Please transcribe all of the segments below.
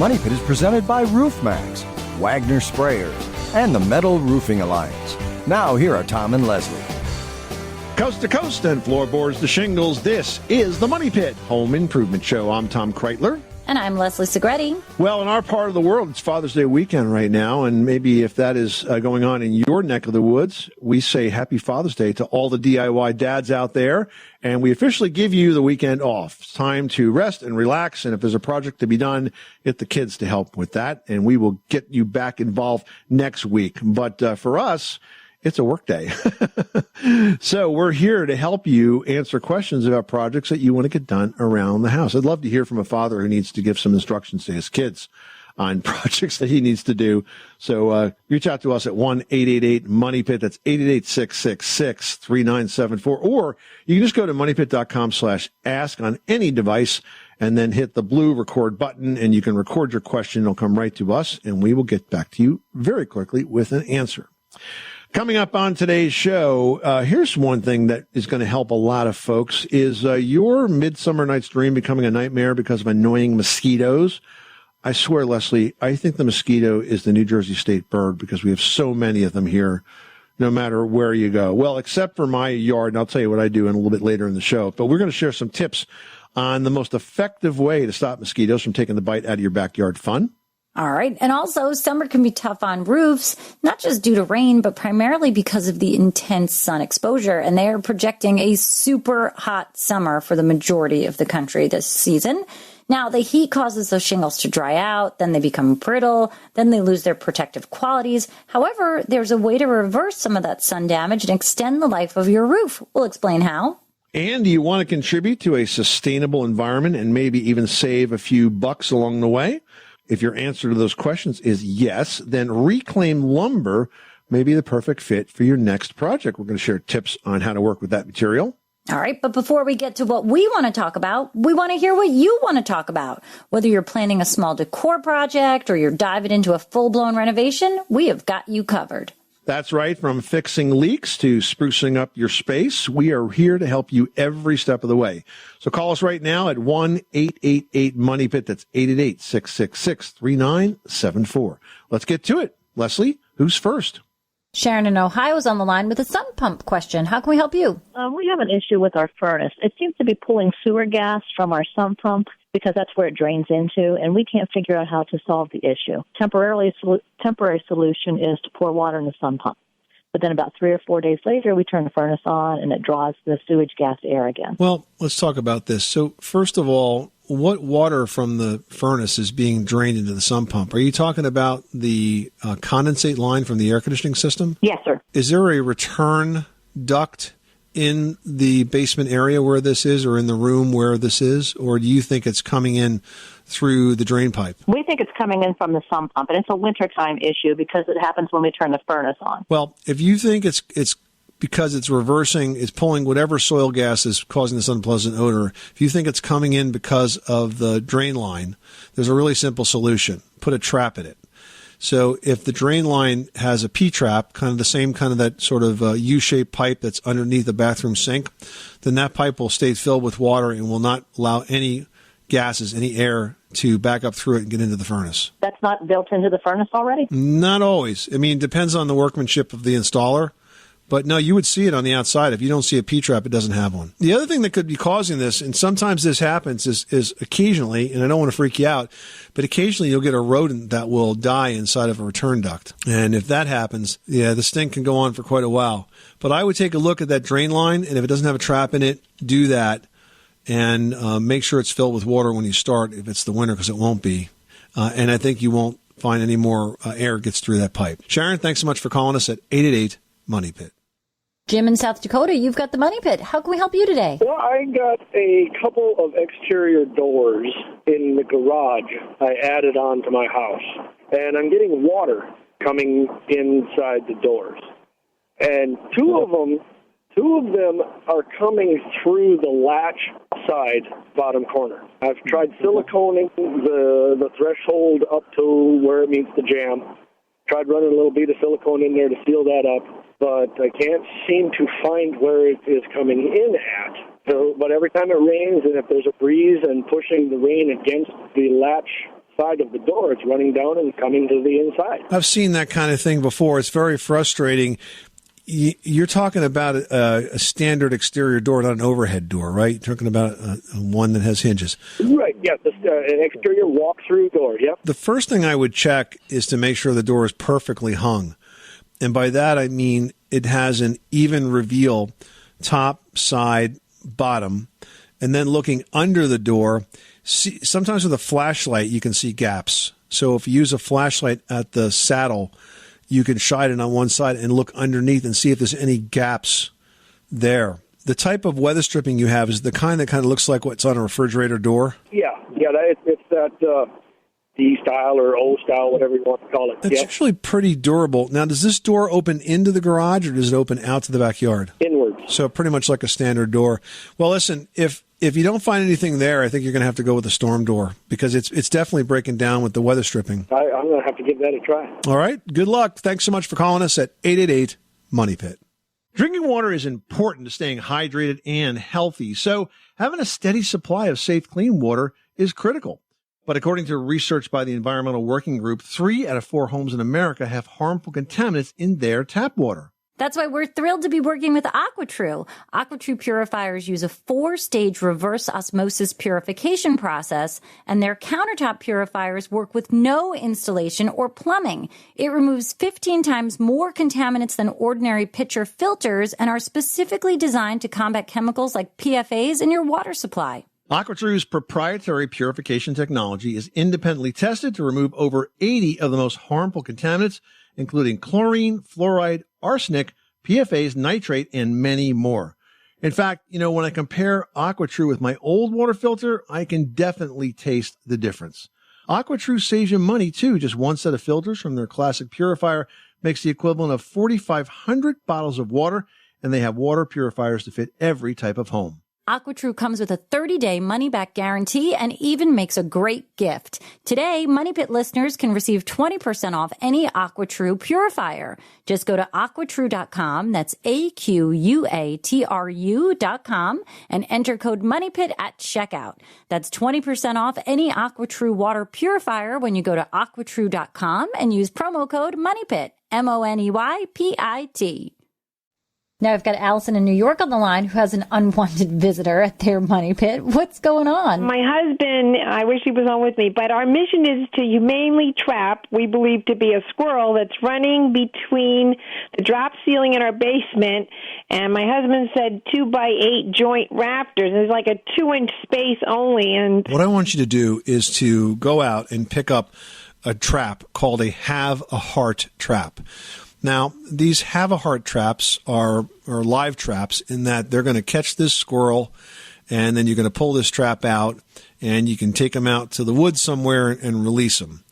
Money Pit is presented by Roof Max, Wagner Sprayers, and the Metal Roofing Alliance. Now, here are Tom and Leslie. Coast to coast and floorboards to shingles, this is the Money Pit Home Improvement Show. I'm Tom Kreitler. And I'm Leslie Segretti. Well, in our part of the world, it's Father's Day weekend right now, and maybe if that is going on in your neck of the woods, we say Happy Father's Day to all the DIY dads out there, and we officially give you the weekend off. It's time to rest and relax, and if there's a project to be done, get the kids to help with that, and we will get you back involved next week. But for us, it's a work day. So we're here to help you answer questions about projects that you want to get done around the house. I'd love to hear from a father who needs to give some instructions to his kids on projects that he needs to do. So reach out to us at 1-888-MONEYPIT. That's 888-666-3974. Or you can just go to moneypit.com/ask on any device and then hit the blue record button, and you can record your question. It'll come right to us, and we will get back to you very quickly with an answer. Coming up on today's show, here's one thing that is going to help a lot of folks. Is your Midsummer Night's Dream becoming a nightmare because of annoying mosquitoes? I swear, Leslie, I think the mosquito is the New Jersey state bird because we have so many of them here, no matter where you go. Well, except for my yard, and I'll tell you what I do in a little bit later in the show. But we're going to share some tips on the most effective way to stop mosquitoes from taking the bite out of your backyard fun. All right. And also, summer can be tough on roofs, not just due to rain, but primarily because of the intense sun exposure. And they are projecting a super hot summer for the majority of the country this season. Now, the heat causes those shingles to dry out, then they become brittle, then they lose their protective qualities. However, there's a way to reverse some of that sun damage and extend the life of your roof. We'll explain how. And do you want to contribute to a sustainable environment and maybe even save a few bucks along the way? If your answer to those questions is yes, then Reclaim Lumber may be the perfect fit for your next project. We're going to share tips on how to work with that material. All right. But before we get to what we want to talk about, we want to hear what you want to talk about. Whether you're planning a small decor project or you're diving into a full-blown renovation, we have got you covered. That's right. From fixing leaks to sprucing up your space, we are here to help you every step of the way. So call us right now at 1-888-MONEYPIT. That's 888-666-3974. Let's get to it. Leslie, who's first? Sharon in Ohio is on the line with a sump pump question. How can we help you? We have an issue with our furnace. It seems to be pulling sewer gas from our sump pump because that's where it drains into, and we can't figure out how to solve the issue. Temporary solution is to pour water in the sump pump. But then about 3 or 4 days later, we turn the furnace on, and it draws the sewage gas air again. Well, let's talk about this. So first of all, what water from the furnace is being drained into the sump pump? Are you talking about the condensate line from the air conditioning system? Yes, sir. Is there a return duct in the basement area where this is, or in the room where this is? Or do you think it's coming in through the drain pipe? We think it's coming in from the sump pump, and it's a wintertime issue because it happens when we turn the furnace on. Well, if you think it's because it's reversing, it's pulling whatever soil gas is causing this unpleasant odor, if you think it's coming in because of the drain line, there's a really simple solution. Put a trap in it. So if the drain line has a P-trap, kind of the same kind of that sort of U-shaped pipe that's underneath the bathroom sink, then that pipe will stay filled with water and will not allow any gases, any air to back up through it and get into the furnace. That's not built into the furnace already? Not always. I mean, it depends on the workmanship of the installer. But no, you would see it on the outside. If you don't see a P-trap, it doesn't have one. The other thing that could be causing this, and sometimes this happens, is occasionally, and I don't want to freak you out, but occasionally you'll get a rodent that will die inside of a return duct. And if that happens, yeah, the stink can go on for quite a while. But I would take a look at that drain line, and if it doesn't have a trap in it, do that. And make sure it's filled with water when you start, if it's the winter, because it won't be. And I think you won't find any more air gets through that pipe. Sharon, thanks so much for calling us at 888-MONEYPIT. Jim in South Dakota, you've got the Money Pit. How can we help you today? Well, I got a couple of exterior doors in the garage I added on to my house, and I'm getting water coming inside the doors. And two of them are coming through the latch side bottom corner. I've tried siliconing the threshold up to where it meets the jamb. Tried running a little bit of silicone in there to seal that up, but I can't seem to find where it is coming in at. So, but every time it rains, and if there's a breeze and pushing the rain against the latch outside of the door. It's running down and coming to the inside. I've seen that kind of thing before. It's very frustrating. You're talking about a standard exterior door, not an overhead door, right? You're talking about one that has hinges. Right, yeah, an exterior walk-through door, yep. The first thing I would check is to make sure the door is perfectly hung. And by that, I mean it has an even reveal top, side, bottom. And then looking under the door, sometimes with a flashlight, you can see gaps. So if you use a flashlight at the saddle, you can shine it on one side and look underneath and see if there's any gaps there. The type of weather stripping you have is the kind that kind of looks like what's on a refrigerator door. Yeah, it's that D style or O style, whatever you want to call it. It's actually pretty durable. Now, does this door open into the garage or does it open out to the backyard? Inward. So pretty much like a standard door. Well, listen, if you don't find anything there, I think you're going to have to go with a storm door because it's definitely breaking down with the weather stripping. I'm going to have to give that a try. All right. Good luck. Thanks so much for calling us at 888-MONEY-PIT. Drinking water is important to staying hydrated and healthy, so having a steady supply of safe, clean water is critical. But according to research by the Environmental Working Group, 3 out of 4 homes in America have harmful contaminants in their tap water. That's why we're thrilled to be working with AquaTrue. AquaTrue purifiers use a 4-stage reverse osmosis purification process, and their countertop purifiers work with no installation or plumbing. It removes 15 times more contaminants than ordinary pitcher filters and are specifically designed to combat chemicals like PFAs in your water supply. AquaTrue's proprietary purification technology is independently tested to remove over 80 of the most harmful contaminants, including chlorine, fluoride, arsenic, PFAs, nitrate, and many more. In fact, when I compare AquaTrue with my old water filter, I can definitely taste the difference. AquaTrue saves you money, too. Just one set of filters from their classic purifier makes the equivalent of 4,500 bottles of water, and they have water purifiers to fit every type of home. AquaTrue comes with a 30-day money-back guarantee and even makes a great gift. Today, Money Pit listeners can receive 20% off any AquaTrue purifier. Just go to aquatrue.com, that's AQUATRU.com, and enter code MONEYPIT at checkout. That's 20% off any AquaTrue water purifier when you go to aquatrue.com and use promo code MONEYPIT, MONEYPIT. Now I've got Allison in New York on the line who has an unwanted visitor at their money pit. What's going on? My husband, I wish he was on with me, but our mission is to humanely trap, we believe to be a squirrel that's running between the drop ceiling in our basement, and my husband said 2x8 joint rafters. It's like a 2-inch space only. And what I want you to do is to go out and pick up a trap called a Have a Heart trap. Now, these Have a Heart traps are live traps in that they're going to catch this squirrel, and then you're going to pull this trap out, and you can take them out to the woods somewhere and release them.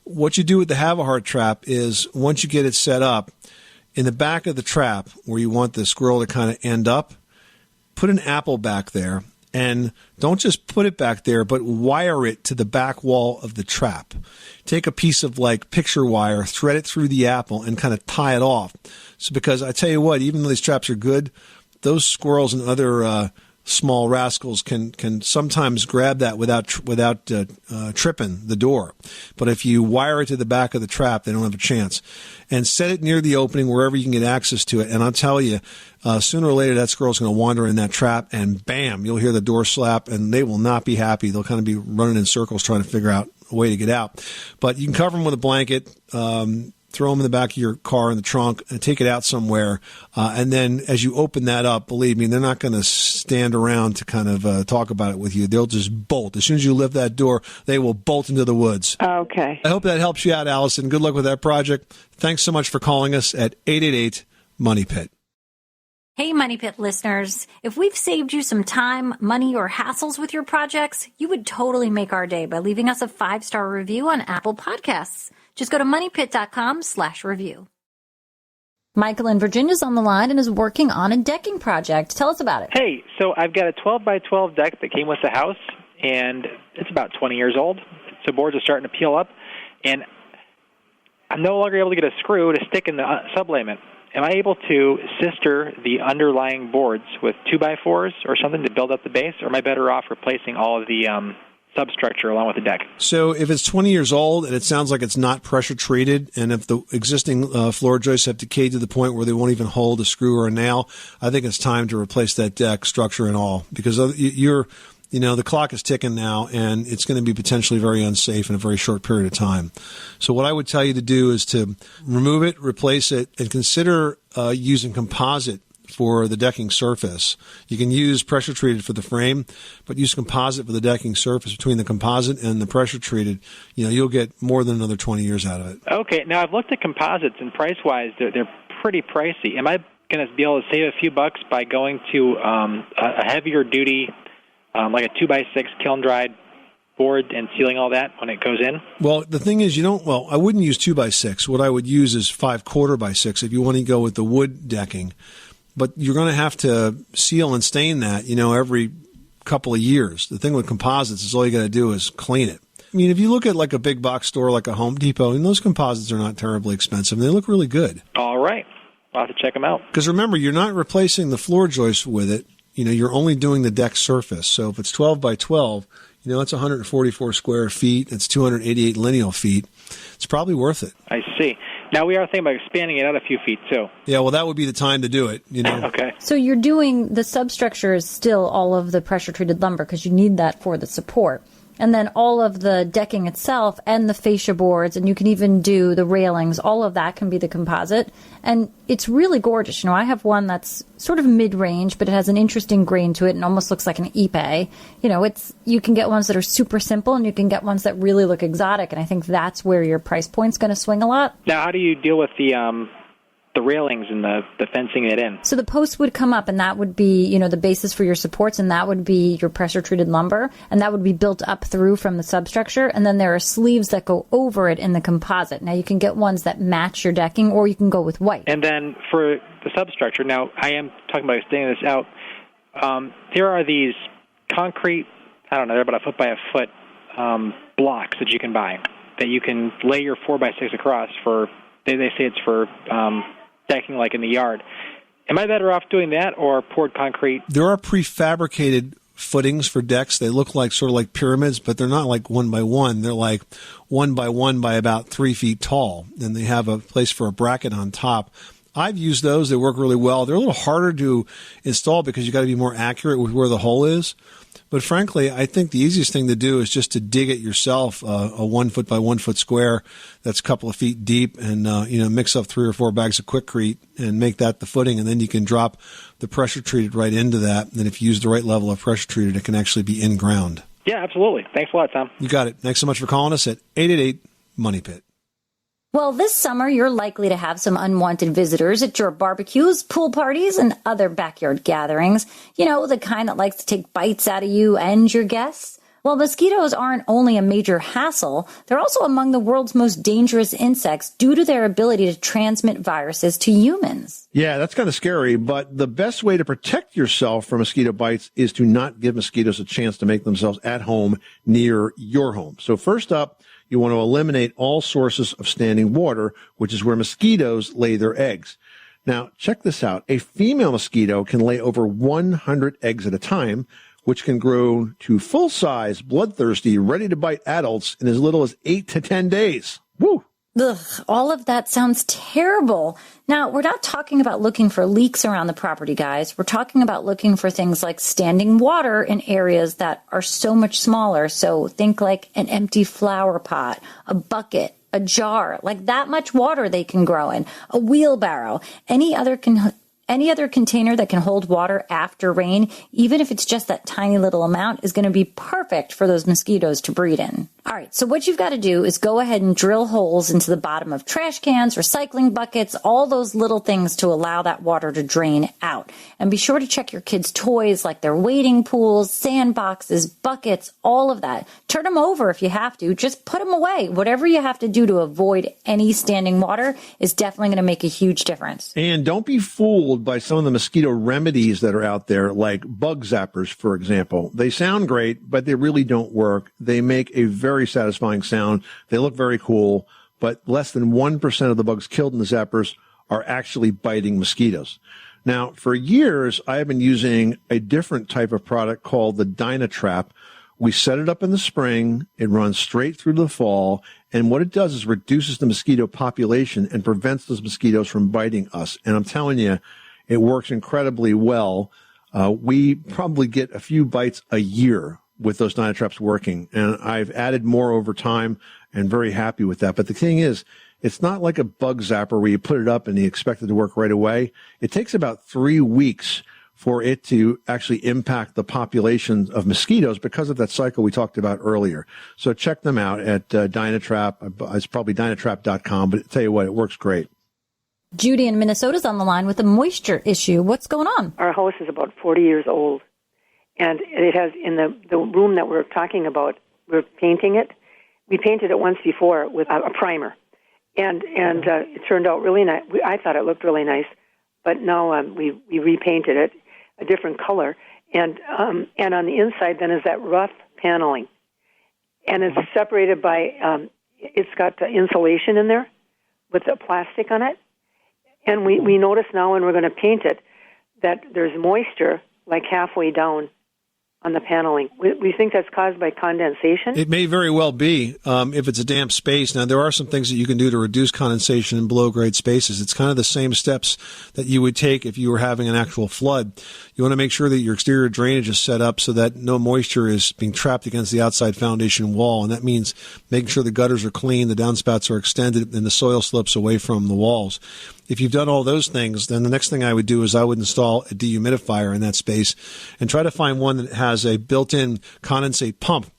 What you do with the Have a Heart trap is once you get it set up, in the back of the trap where you want the squirrel to kind of end up, put an apple back there. And don't just put it back there, but wire it to the back wall of the trap. Take a piece of picture wire, thread it through the apple, and kind of tie it off. So because I tell you what, even though these traps are good, those squirrels and other small rascals can sometimes grab that without tripping the door. But if you wire it to the back of the trap, they don't have a chance. And set it near the opening wherever you can get access to it. And I'll tell you, sooner or later, that squirrel's going to wander in that trap, and bam, you'll hear the door slap, and they will not be happy. They'll kind of be running in circles trying to figure out a way to get out. But you can cover them with a blanket, throw them in the back of your car in the trunk, and take it out somewhere. And then as you open that up, believe me, they're not going to stand around to kind of talk about it with you. They'll just bolt. As soon as you lift that door, they will bolt into the woods. Okay. I hope that helps you out, Allison. Good luck with that project. Thanks so much for calling us at 888-MONEY-PIT. Hey, Money Pit listeners, if we've saved you some time, money, or hassles with your projects, you would totally make our day by leaving us a 5-star review on Apple Podcasts. Just go to moneypit.com/review. Michael in Virginia's on the line and is working on a decking project. Tell us about it. Hey, so I've got a 12x12 deck that came with the house, and it's about 20 years old. So boards are starting to peel up, and I'm no longer able to get a screw to stick in the sublayment. Am I able to sister the underlying boards with 2x4s or something to build up the base, or am I better off replacing all of the substructure along with the deck. So if it's 20 years old and it sounds like it's not pressure treated, and if the existing floor joists have decayed to the point where they won't even hold a screw or a nail, I think it's time to replace that deck, structure and all, because the clock is ticking now, and it's going to be potentially very unsafe in a very short period of time. So what I would tell you to do is to remove it, replace it, and consider using composite for the decking surface. You can use pressure treated for the frame, but use composite for the decking surface. Between the composite and the pressure treated, you'll get more than another 20 years out of it. Okay, now I've looked at composites, and price-wise, they're pretty pricey. Am I going to be able to save a few bucks by going to a heavier duty, like a 2x6 kiln-dried board and sealing all that when it goes in? Well, the thing is, I wouldn't use 2x6. What I would use is 5/4x6 if you want to go with the wood decking. But you're going to have to seal and stain that, every couple of years. The thing with composites is all you got to do is clean it. I mean, if you look at like a big box store like a Home Depot, and those composites are not terribly expensive, and they look really good. All right. I'll have to check them out. Because remember, you're not replacing the floor joist with it. You're only doing the deck surface. So if it's 12 by 12, that's 144 square feet. It's 288 lineal feet. It's probably worth it. I see. Now, we are thinking about expanding it out a few feet, too. Yeah, well, that would be the time to do it, Okay. So you're doing the substructure is still all of the pressure-treated lumber because you need that for the support. And then all of the decking itself and the fascia boards, and you can even do the railings, all of that can be the composite. And it's really gorgeous. I have one that's sort of mid-range, but it has an interesting grain to it and almost looks like an ipe. You can get ones that are super simple, and you can get ones that really look exotic. And I think that's where your price point's going to swing a lot. Now, how do you deal with the railings and the fencing it in? So the posts would come up, and that would be, the basis for your supports, and that would be your pressure-treated lumber, and that would be built up through from the substructure, and then there are sleeves that go over it in the composite. Now, you can get ones that match your decking, or you can go with white. And then for the substructure, now, I am talking about extending this out. There are these concrete, they're about a foot by a foot blocks that you can buy, that you can lay your 4x6 across for, they say it's for decking like in the yard. Am I better off doing that or poured concrete? There are prefabricated footings for decks. They look like sort of like pyramids, but they're not like 1 by 1. They're like 1 by 1 by about 3 feet tall, and they have a place for a bracket on top. I've used those. They work really well. They're a little harder to install because you got to be more accurate with where the hole is. But frankly, I think the easiest thing to do is just to dig it yourself, a 1 foot by 1 foot square that's a couple of feet deep, and mix up 3 or 4 bags of Quikrete and make that the footing, and then you can drop the pressure treated right into that. And if you use the right level of pressure treated, it can actually be in ground. Yeah, absolutely. Thanks a lot, Tom. You got it. Thanks so much for calling us at 888-MONEY-PIT. Well, this summer, you're likely to have some unwanted visitors at your barbecues, pool parties, and other backyard gatherings. The kind that likes to take bites out of you and your guests. Well, mosquitoes aren't only a major hassle, they're also among the world's most dangerous insects due to their ability to transmit viruses to humans. Yeah, that's kind of scary, but the best way to protect yourself from mosquito bites is to not give mosquitoes a chance to make themselves at home near your home. So first up, you want to eliminate all sources of standing water, which is where mosquitoes lay their eggs. Now, check this out. A female mosquito can lay over 100 eggs at a time, which can grow to full-size, bloodthirsty, ready to bite adults in as little as 8 to 10 days. Woo! Ugh, all of that sounds terrible. Now, we're not talking about looking for leaks around the property, guys. We're talking about looking for things like standing water in areas that are so much smaller. So think like an empty flower pot, a bucket, a jar, like that much water they can grow in, a wheelbarrow, any other container that can hold water after rain, even if it's just that tiny little amount, is going to be perfect for those mosquitoes to breed in. All right, so what you've got to do is go ahead and drill holes into the bottom of trash cans, recycling buckets, all those little things to allow that water to drain out. And be sure to check your kids' toys like their wading pools, sandboxes, buckets, all of that. Turn them over if you have to. Just put them away. Whatever you have to do to avoid any standing water is definitely going to make a huge difference. And don't be fooled by some of the mosquito remedies that are out there, like bug zappers, for example. They sound great, but they really don't work. They make a very satisfying sound. They look very cool, but less than 1% of the bugs killed in the zappers are actually biting mosquitoes. Now, for years, I have been using a different type of product called the Dynatrap, We set it up in the spring. It runs straight through the fall. And what it does is reduces the mosquito population and prevents those mosquitoes from biting us. And I'm telling you, it works incredibly well. We probably get a few bites a year with those Dynatraps working. And I've added more over time and very happy with that. But the thing is, it's not like a bug zapper where you put it up and you expect it to work right away. It takes about 3 weeks for it to actually impact the population of mosquitoes because of that cycle we talked about earlier. So check them out at Dynatrap. It's probably Dynatrap.com, but I tell you what, it works great. Judy in Minnesota's on the line with a moisture issue. What's going on? Our house is about 40 years old, and it has, in the room that we're talking about, we're painting it. We painted it once before with a primer, and it turned out really nice. I thought it looked really nice, but now we repainted it a different color, and on the inside then is that rough paneling, and it's separated by it's got insulation in there with the plastic on it, and we notice now when we're going to paint it that there's moisture like halfway down on the paneling. We think that's caused by condensation. It may very well be if it's a damp space. Now, there are some things that you can do to reduce condensation in below-grade spaces. It's kind of the same steps that you would take if you were having an actual flood. You want to make sure that your exterior drainage is set up so that no moisture is being trapped against the outside foundation wall, and that means making sure the gutters are clean, the downspouts are extended, and the soil slopes away from the walls. If you've done all those things, then the next thing I would do is I would install a dehumidifier in that space and try to find one that has a built-in condensate pump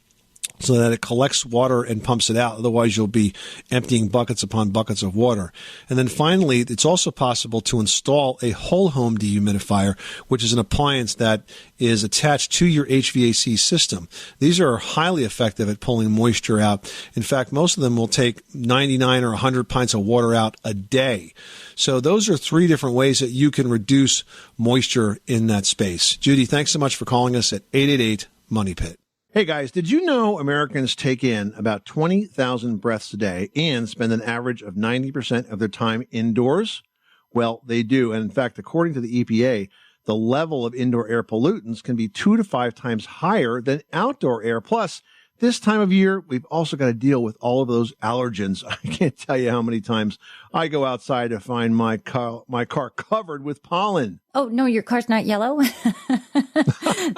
so that it collects water and pumps it out. Otherwise, you'll be emptying buckets upon buckets of water. And then finally, it's also possible to install a whole home dehumidifier, which is an appliance that is attached to your HVAC system. These are highly effective at pulling moisture out. In fact, most of them will take 99 or 100 pints of water out a day. So those are 3 different ways that you can reduce moisture in that space. Judy, thanks so much for calling us at 888-MONEY-PIT. Hey guys, did you know Americans take in about 20,000 breaths a day and spend an average of 90% of their time indoors? Well, they do. And in fact, according to the EPA, the level of indoor air pollutants can be 2 to 5 times higher than outdoor air. Plus, this time of year, we've also got to deal with all of those allergens. I can't tell you how many times I go outside to find my car covered with pollen. Oh, no, your car's not yellow.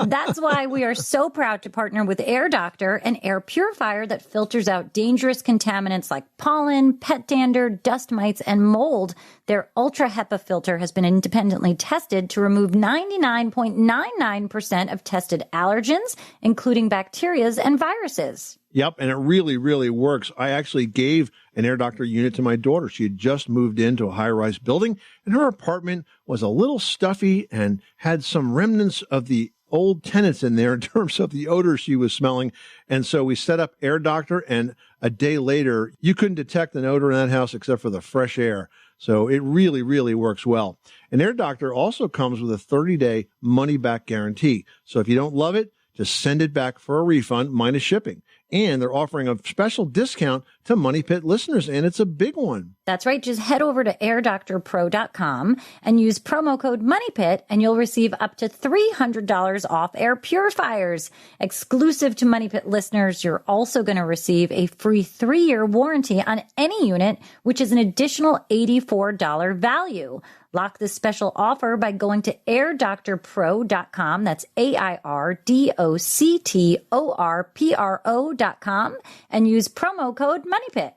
That's why we are so proud to partner with Air Doctor, an air purifier that filters out dangerous contaminants like pollen, pet dander, dust mites, and mold. Their Ultra HEPA filter has been independently tested to remove 99.99% of tested allergens, including bacteria and viruses. Yep, and it really, really works. I actually gave an Air Doctor unit to my daughter. She had just moved into a high-rise building, and her apartment was a little stuffy and had some remnants of the old tenants in there in terms of the odor she was smelling. And so we set up Air Doctor, and a day later, you couldn't detect an odor in that house except for the fresh air. So it really, really works well. And Air Doctor also comes with a 30-day money-back guarantee. So if you don't love it, just send it back for a refund minus shipping. And they're offering a special discount to Money Pit listeners, and it's a big one. That's right. Just head over to airdoctorpro.com and use promo code MONEYPIT, and you'll receive up to $300 off air purifiers. Exclusive to Money Pit listeners, you're also going to receive a free 3-year warranty on any unit, which is an additional $84 value. Lock this special offer by going to airdoctorpro.com. That's airdoctorpro.com and use promo code MONEYPIT.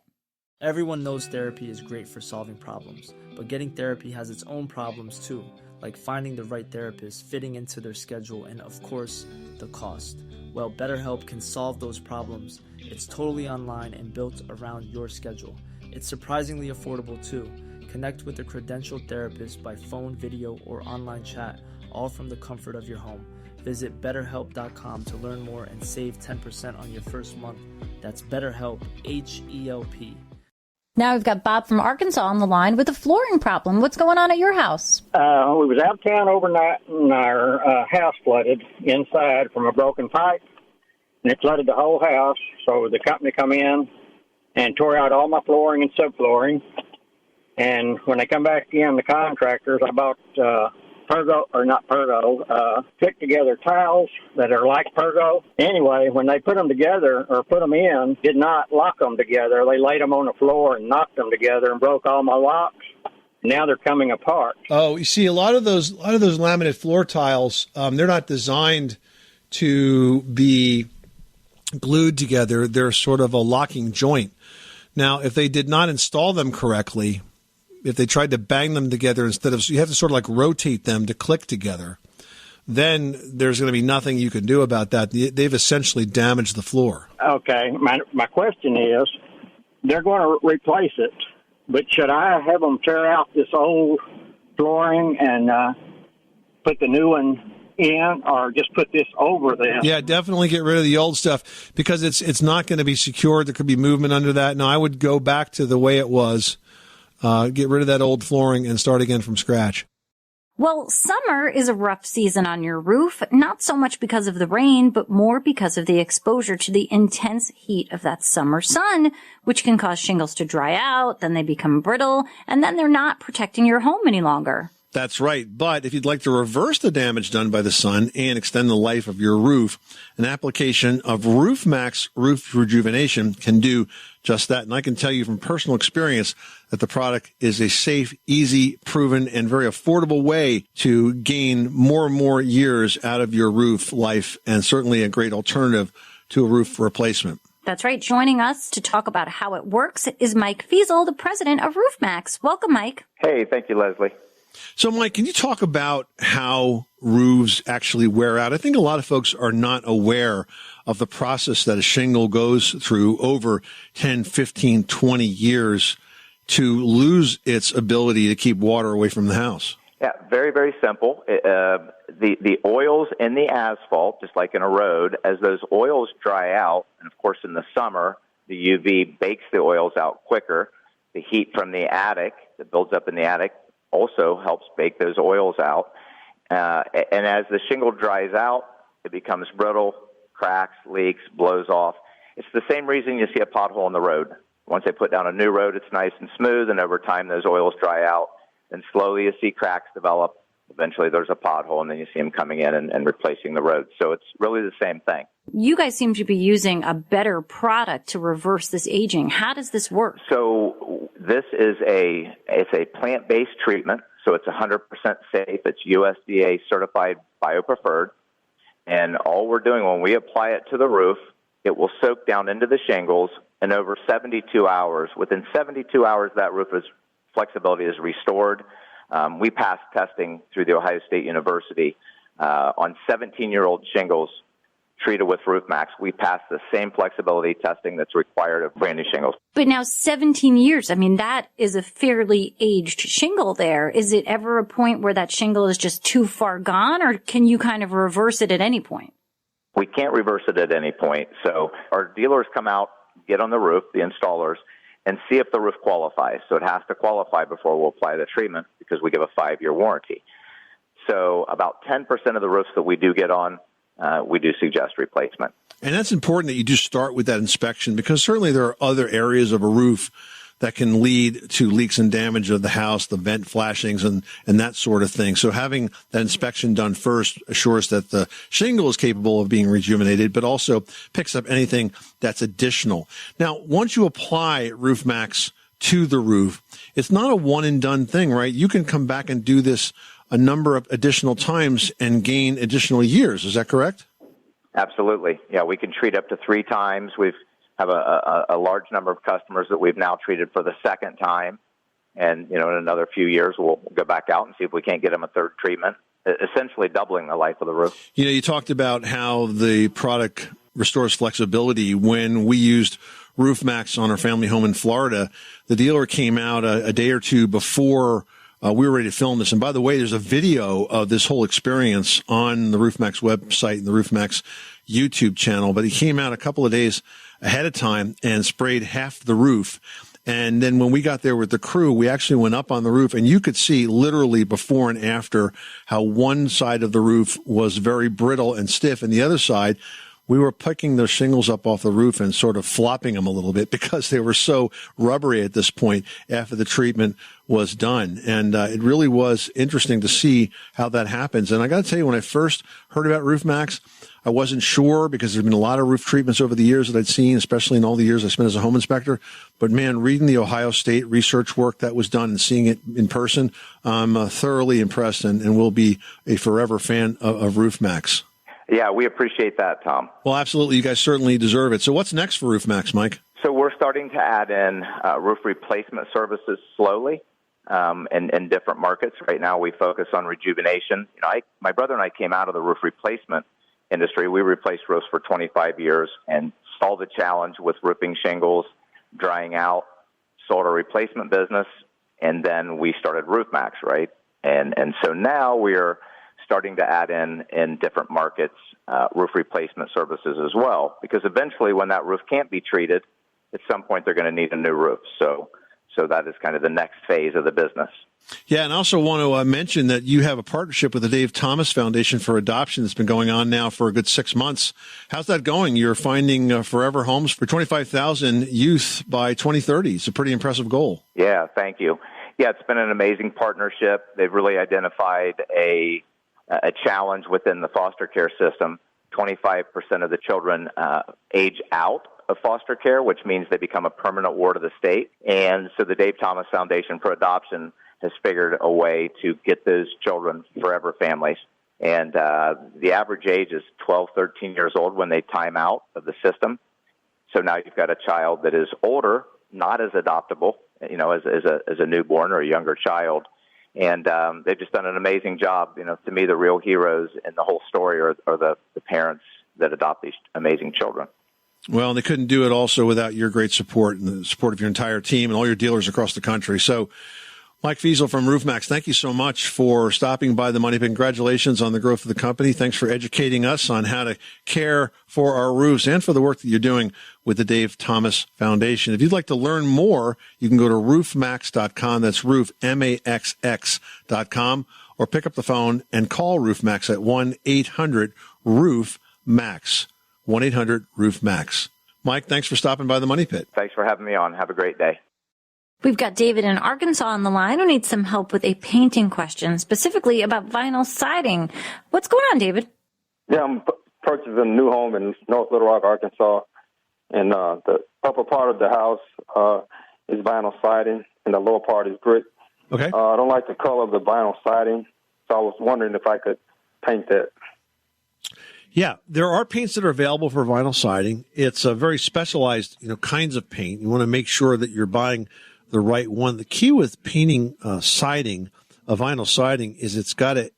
Everyone knows therapy is great for solving problems, but getting therapy has its own problems too, like finding the right therapist, fitting into their schedule, and of course, the cost. Well, BetterHelp can solve those problems. It's totally online and built around your schedule. It's surprisingly affordable too. Connect with a credentialed therapist by phone, video, or online chat, all from the comfort of your home. Visit BetterHelp.com to learn more and save 10% on your first month. That's BetterHelp, H-E-L-P. Now we've got Bob from Arkansas on the line with a flooring problem. What's going on at your house? We was out of town overnight, and our house flooded inside from a broken pipe, and it flooded the whole house. So the company come in and tore out all my flooring and subflooring. And when they come back in, the contractors, I bought stick together tiles that are like pergo. Anyway, when they put them together or put them in, did not lock them together. They laid them on the floor and knocked them together and broke all my locks. Now they're coming apart. Oh, you see, a lot of those laminate floor tiles, they're not designed to be glued together. They're sort of a locking joint. Now, if they did not install them correctly, if they tried to bang them together instead of, so you have to sort of like rotate them to click together, then there's going to be nothing you can do about that. They've essentially damaged the floor. Okay. My question is, they're going to replace it, but should I have them tear out this old flooring and put the new one in, or just put this over this? Yeah, definitely get rid of the old stuff because it's not going to be secured. There could be movement under that. No, I would go back to the way it was. Get rid of that old flooring and start again from scratch. Well, summer is a rough season on your roof, not so much because of the rain, but more because of the exposure to the intense heat of that summer sun, which can cause shingles to dry out, then they become brittle, and then they're not protecting your home any longer. That's right. But if you'd like to reverse the damage done by the sun and extend the life of your roof, an application of Roof Max Roof Rejuvenation can do just that. And I can tell you from personal experience that the product is a safe, easy, proven, and very affordable way to gain more and more years out of your roof life, and certainly a great alternative to a roof replacement. That's right. Joining us to talk about how it works is Mike Fiesel, the president of Roof Max. Welcome, Mike. Hey, thank you, Leslie. So, Mike, can you talk about how roofs actually wear out? I think a lot of folks are not aware of the process that a shingle goes through over 10, 15, 20 years to lose its ability to keep water away from the house. Yeah, very, very simple. The oils in the asphalt, just like in a road, as those oils dry out, and of course in the summer, the UV bakes the oils out quicker. The heat from the attic that builds up in the attic also helps bake those oils out. And as the shingle dries out, it becomes brittle, cracks, leaks, blows off. It's the same reason you see a pothole in the road. Once they put down a new road, it's nice and smooth, and over time those oils dry out. And slowly you see cracks develop. Eventually there's a pothole, and then you see them coming in and replacing the road. So it's really the same thing. You guys seem to be using a better product to reverse this aging. How does this work? So this is a plant-based treatment, so it's 100% safe. It's USDA certified biopreferred. And all we're doing when we apply it to the roof, it will soak down into the shingles, and over 72 hours, within 72 hours, that roof's flexibility is restored. We passed testing through the Ohio State University on 17-year-old shingles treated with Roof Max. We passed the same flexibility testing that's required of brand new shingles. But now 17 years, I mean, that is a fairly aged shingle there. Is it ever a point where that shingle is just too far gone, or can you kind of reverse it at any point? We can't reverse it at any point. So our dealers come out, get on the roof, the installers, and see if the roof qualifies. So it has to qualify before we'll apply the treatment because we give a 5-year warranty. So about 10% of the roofs that we do get on, we do suggest replacement. And that's important that you do start with that inspection, because certainly there are other areas of a roof that can lead to leaks and damage of the house, the vent flashings and that sort of thing. So having that inspection done first assures that the shingle is capable of being rejuvenated, but also picks up anything that's additional. Now, once you apply Roof Max to the roof, it's not a one and done thing, right? You can come back and do this a number of additional times and gain additional years. Is that correct? Absolutely. Yeah, we can treat up to 3 times. We've have a large number of customers that we've now treated for the second time. And, in another few years, we'll go back out and see if we can't get them a third treatment, essentially doubling the life of the roof. You talked about how the product restores flexibility. When we used Roof Max on our family home in Florida, the dealer came out a day or two before we were ready to film this. And by the way, there's a video of this whole experience on the Roof Max website and the Roof Max YouTube channel. But he came out a couple of days ahead of time and sprayed half the roof. And then when we got there with the crew, we actually went up on the roof, and you could see literally before and after how one side of the roof was very brittle and stiff, and the other side we were picking those shingles up off the roof and sort of flopping them a little bit because they were so rubbery at this point after the treatment was done. And it really was interesting to see how that happens. And I got to tell you, when I first heard about Roof Max, I wasn't sure because there's been a lot of roof treatments over the years that I'd seen, especially in all the years I spent as a home inspector. But man, reading the Ohio State research work that was done and seeing it in person, I'm thoroughly impressed and will be a forever fan of Roof Max. Yeah, we appreciate that, Tom. Well, absolutely. You guys certainly deserve it. So what's next for Roof Max, Mike? So we're starting to add in roof replacement services slowly in different markets. Right now we focus on rejuvenation. My brother and I came out of the roof replacement industry. We replaced roofs for 25 years and saw the challenge with roofing shingles, drying out, sold a replacement business, and then we started Roof Max, right? And so now we're starting to add in different markets roof replacement services as well, because eventually when that roof can't be treated, at some point they're going to need a new roof. So that is kind of the next phase of the business. Yeah, and I also want to mention that you have a partnership with the Dave Thomas Foundation for Adoption that's been going on now for a good 6 months. How's that going? You're finding forever homes for 25,000 youth by 2030. It's a pretty impressive goal. Yeah, thank you. Yeah, it's been an amazing partnership. They've really identified a challenge within the foster care system. 25% of the children age out of foster care, which means they become a permanent ward of the state. And so the Dave Thomas Foundation for Adoption has figured a way to get those children forever families. And the average age is 12, 13 years old when they time out of the system. So now you've got a child that is older, not as adoptable, as a newborn or a younger child. And they've just done an amazing job. To me, the real heroes in the whole story are the parents that adopt these amazing children. Well, they couldn't do it also without your great support and the support of your entire team and all your dealers across the country. So, Mike Fiesel from Roof Max, thank you so much for stopping by the Money Pit. Congratulations on the growth of the company. Thanks for educating us on how to care for our roofs and for the work that you're doing with the Dave Thomas Foundation. If you'd like to learn more, you can go to roofmax.com. That's roof, MAXX.com, or pick up the phone and call Roof Max at 1-800-ROOF-MAX. 1-800-ROOF-MAX. Mike, thanks for stopping by the Money Pit. Thanks for having me on. Have a great day. We've got David in Arkansas on the line who needs some help with a painting question, specifically about vinyl siding. What's going on, David? Yeah, I'm purchasing a new home in North Little Rock, Arkansas, and the upper part of the house is vinyl siding, and the lower part is brick. Okay. I don't like the color of the vinyl siding, so I was wondering if I could paint that. Yeah, there are paints that are available for vinyl siding. It's a very specialized, kinds of paint. You want to make sure that you're buying the right one. The key with painting siding, vinyl siding, is it's got to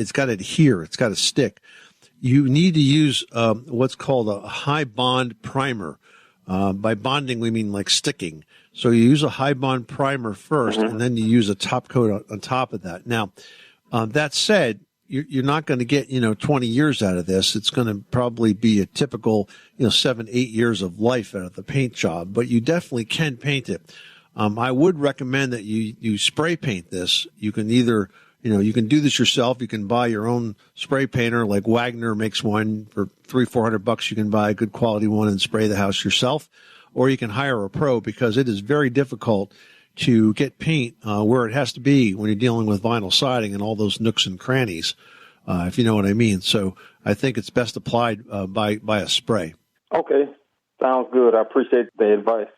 adhere. It's got to stick. You need to use what's called a high bond primer. By bonding, we mean like sticking. So you use a high bond primer first, and then you use a top coat on top of that. Now, that said, you're not going to get 20 years out of this. It's going to probably be a typical 7-8 years of life out of the paint job, but you definitely can paint it. I would recommend that you spray paint this. You can either, you can do this yourself. You can buy your own spray painter, like Wagner makes one for $300-400. You can buy a good quality one and spray the house yourself, or you can hire a pro, because it is very difficult to get paint where it has to be when you're dealing with vinyl siding and all those nooks and crannies, if you know what I mean. So I think it's best applied by a spray. Okay, sounds good. I appreciate the advice.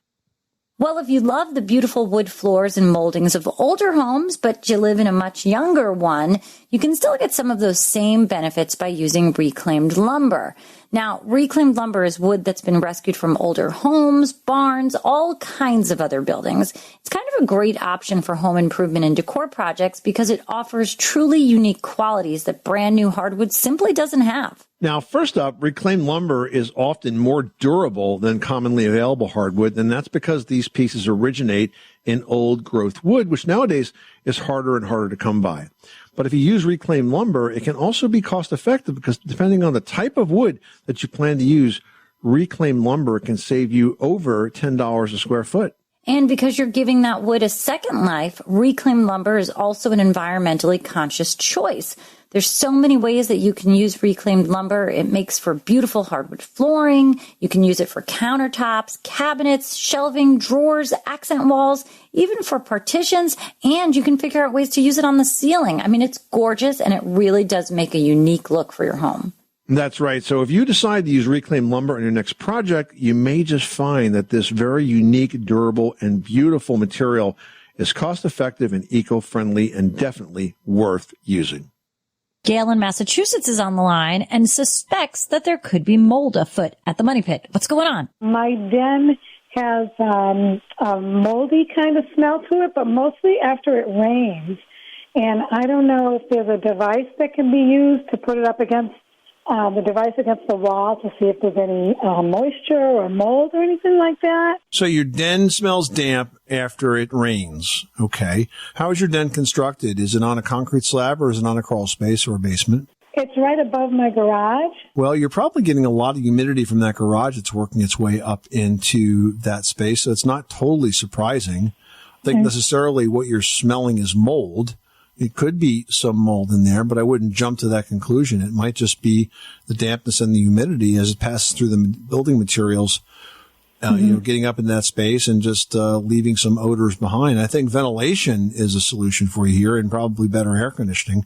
Well, if you love the beautiful wood floors and moldings of older homes, but you live in a much younger one, you can still get some of those same benefits by using reclaimed lumber. Now, reclaimed lumber is wood that's been rescued from older homes, barns, all kinds of other buildings. It's kind of a great option for home improvement and decor projects because it offers truly unique qualities that brand new hardwood simply doesn't have. Now, first up, reclaimed lumber is often more durable than commonly available hardwood, and that's because these pieces originate in old growth wood, which nowadays is harder and harder to come by. But if you use reclaimed lumber, it can also be cost effective, because depending on the type of wood that you plan to use, reclaimed lumber can save you over $10 a square foot. And because you're giving that wood a second life, reclaimed lumber is also an environmentally conscious choice. There's so many ways that you can use reclaimed lumber. It makes for beautiful hardwood flooring. You can use it for countertops, cabinets, shelving, drawers, accent walls, even for partitions. And you can figure out ways to use it on the ceiling. I mean, it's gorgeous, and it really does make a unique look for your home. That's right. So if you decide to use reclaimed lumber on your next project, you may just find that this very unique, durable, and beautiful material is cost-effective and eco-friendly and definitely worth using. Gail in Massachusetts is on the line and suspects that there could be mold afoot at the Money Pit. What's going on? My den has a moldy kind of smell to it, but mostly after it rains. And I don't know if there's a device that can be used to put it up against the device against the wall to see if there's any moisture or mold or anything like that. So your den smells damp after it rains. Okay. How is your den constructed? Is it on a concrete slab or is it on a crawl space or a basement? It's right above my garage. Well, you're probably getting a lot of humidity from that garage. It's working its way up into that space. So it's not totally surprising. I think necessarily what you're smelling is mold. It could be some mold in there, but I wouldn't jump to that conclusion. It might just be the dampness and the humidity as it passes through the building materials, getting up in that space and just leaving some odors behind. I think ventilation is a solution for you here, and probably better air conditioning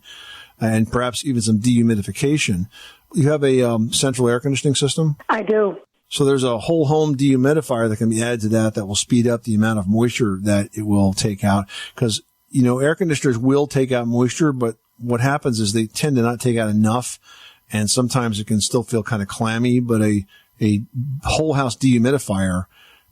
and perhaps even some dehumidification. You have a central air conditioning system? I do. So there's a whole home dehumidifier that can be added to that will speed up the amount of moisture that it will take out, because air conditioners will take out moisture, but what happens is they tend to not take out enough, and sometimes it can still feel kind of clammy, but a whole house dehumidifier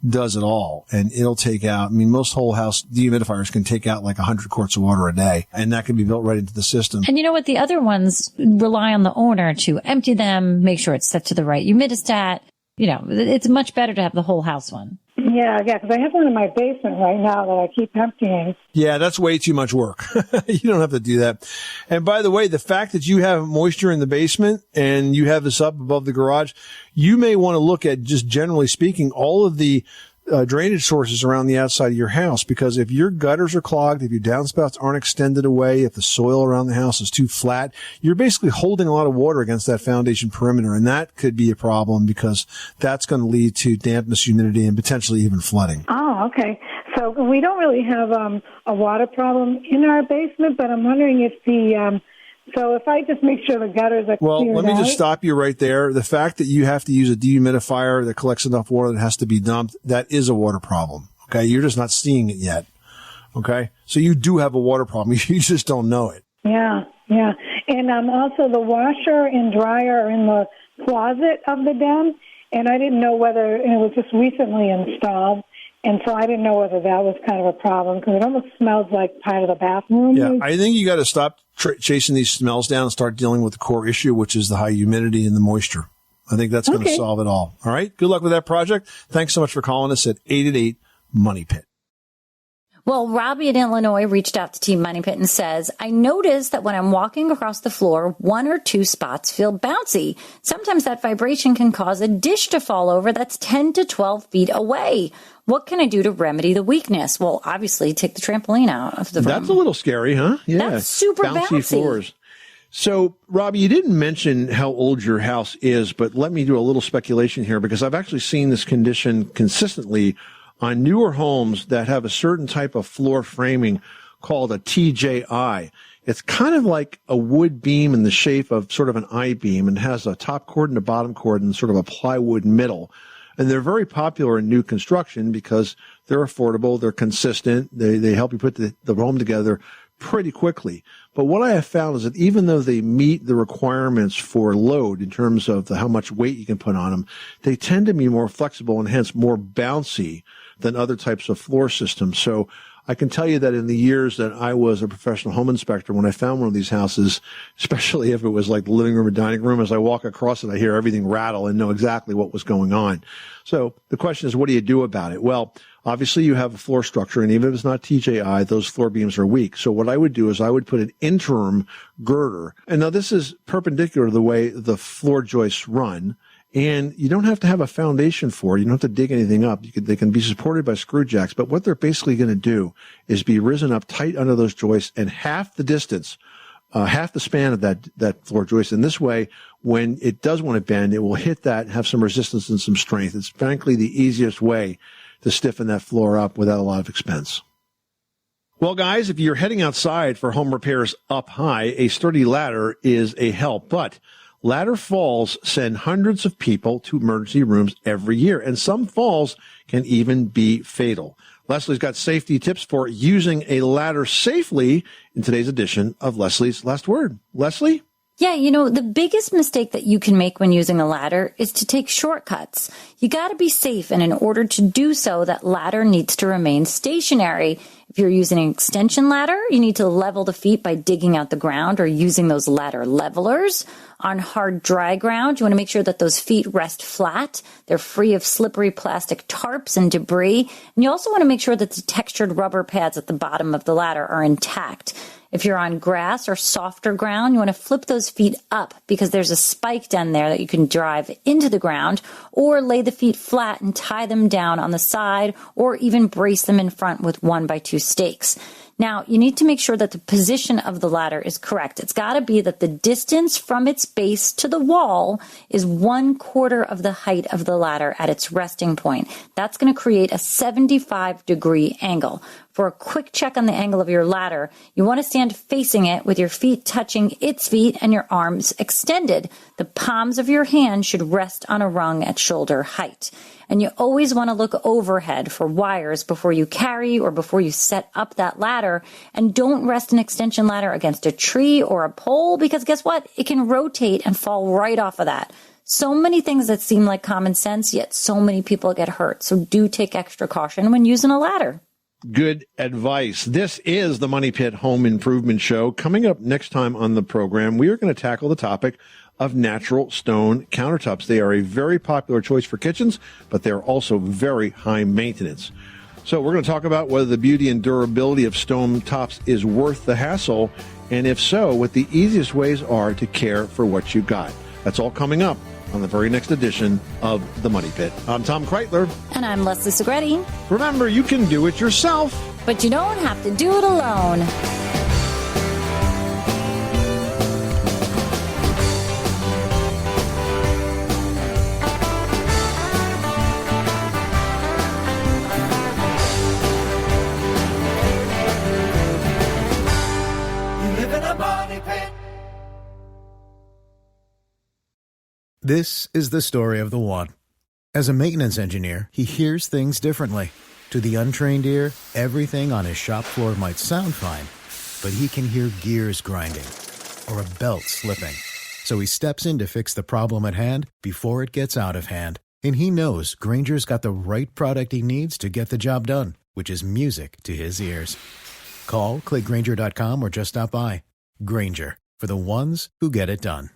does it all, and it'll take out, most whole house dehumidifiers can take out like 100 quarts of water a day, and that can be built right into the system. And you know what? The other ones rely on the owner to empty them, make sure it's set to the right humidistat. It's much better to have the whole house one. Yeah, because I have one in my basement right now that I keep emptying. Yeah, that's way too much work. You don't have to do that. And by the way, the fact that you have moisture in the basement and you have this up above the garage, you may want to look at, just generally speaking, all of the drainage sources around the outside of your house, because if your gutters are clogged, if your downspouts aren't extended away, if the soil around the house is too flat, you're basically holding a lot of water against that foundation perimeter, and that could be a problem because that's going to lead to dampness, humidity, and potentially even flooding. Oh, okay. So we don't really have a water problem in our basement, but I'm wondering if so if I just make sure the gutters are cleared let me out. just stop you right there. The fact that you have to use a dehumidifier that collects enough water that has to be dumped, that is a water problem. Okay. You're just not seeing it yet. Okay. So you do have a water problem. You just don't know it. Yeah. And also the washer and dryer are in the closet of the den, and I didn't know whether, and it was just recently installed, and so I didn't know whether that was kind of a problem because it almost smells like part of the bathroom. Yeah, I think you got to stop chasing these smells down and start dealing with the core issue, which is the high humidity and the moisture. I think that's going to solve it all. All right. Good luck with that project. Thanks so much for calling us at 888-MONEY-PIT. Well, Robbie in Illinois reached out to Team Money Pit and says, I notice that when I'm walking across the floor, 1 or 2 spots feel bouncy. Sometimes that vibration can cause a dish to fall over that's 10 to 12 feet away. What can I do to remedy the weakness? Well, obviously, take the trampoline out of the room. That's a little scary, huh? Yeah. That's super bouncy. Floors. So, Robbie, you didn't mention how old your house is, but let me do a little speculation here because I've actually seen this condition consistently on newer homes that have a certain type of floor framing called a TJI. It's kind of like a wood beam in the shape of sort of an I-beam and has a top chord and a bottom chord and sort of a plywood middle. And they're very popular in new construction because they're affordable, they're consistent, they help you put the home together pretty quickly. But what I have found is that even though they meet the requirements for load in terms of how much weight you can put on them, they tend to be more flexible and hence more bouncy than other types of floor systems. So I can tell you that in the years that I was a professional home inspector, when I found one of these houses, especially if it was like the living room or dining room, as I walk across it, I hear everything rattle and know exactly what was going on. So the question is, what do you do about it? Well, obviously you have a floor structure, and even if it's not TJI, those floor beams are weak. So what I would do is I would put an interim girder. And now this is perpendicular to the way the floor joists run. And you don't have to have a foundation for it. You don't have to dig anything up. They can be supported by screw jacks. But what they're basically going to do is be risen up tight under those joists and half the distance, half the span of that floor joist. And this way, when it does want to bend, it will hit that and have some resistance and some strength. It's frankly the easiest way to stiffen that floor up without a lot of expense. Well, guys, if you're heading outside for home repairs up high, a sturdy ladder is a help. But ladder falls send hundreds of people to emergency rooms every year, and some falls can even be fatal. Leslie's got safety tips for using a ladder safely in today's edition of Leslie's Last Word. Leslie? Yeah, the biggest mistake that you can make when using a ladder is to take shortcuts. You got to be safe, and in order to do so, that ladder needs to remain stationary. If you're using an extension ladder, you need to level the feet by digging out the ground or using those ladder levelers. On hard, dry ground, you want to make sure that those feet rest flat. They're free of slippery plastic tarps and debris. And you also want to make sure that the textured rubber pads at the bottom of the ladder are intact. If you're on grass or softer ground, you want to flip those feet up because there's a spike down there that you can drive into the ground, or lay the feet flat and tie them down on the side, or even brace them in front with 1x2 stakes. Now, you need to make sure that the position of the ladder is correct. It's got to be that the distance from its base to the wall is 1/4 of the height of the ladder at its resting point. That's going to create a 75-degree angle. For a quick check on the angle of your ladder, you want to stand facing it with your feet touching its feet and your arms extended. The palms of your hand should rest on a rung at shoulder height. And you always want to look overhead for wires before you carry or before you set up that ladder. And don't rest an extension ladder against a tree or a pole, because guess what? It can rotate and fall right off of that. So many things that seem like common sense, yet so many people get hurt. So do take extra caution when using a ladder. Good advice. This is the Money Pit Home Improvement Show. Coming up next time on the program, we are going to tackle the topic of natural stone countertops. They are a very popular choice for kitchens, but they're also very high maintenance. So we're going to talk about whether the beauty and durability of stone tops is worth the hassle, and if so, what the easiest ways are to care for what you got. That's all coming up on the very next edition of The Money Pit. I'm Tom Kreitler. And I'm Leslie Segretti. Remember, you can do it yourself, but you don't have to do it alone. This is the story of the one. As a maintenance engineer, he hears things differently. To the untrained ear, everything on his shop floor might sound fine, but he can hear gears grinding or a belt slipping. So he steps in to fix the problem at hand before it gets out of hand. And he knows Grainger's got the right product he needs to get the job done, which is music to his ears. Call, click Grainger.com, or just stop by. Grainger, for the ones who get it done.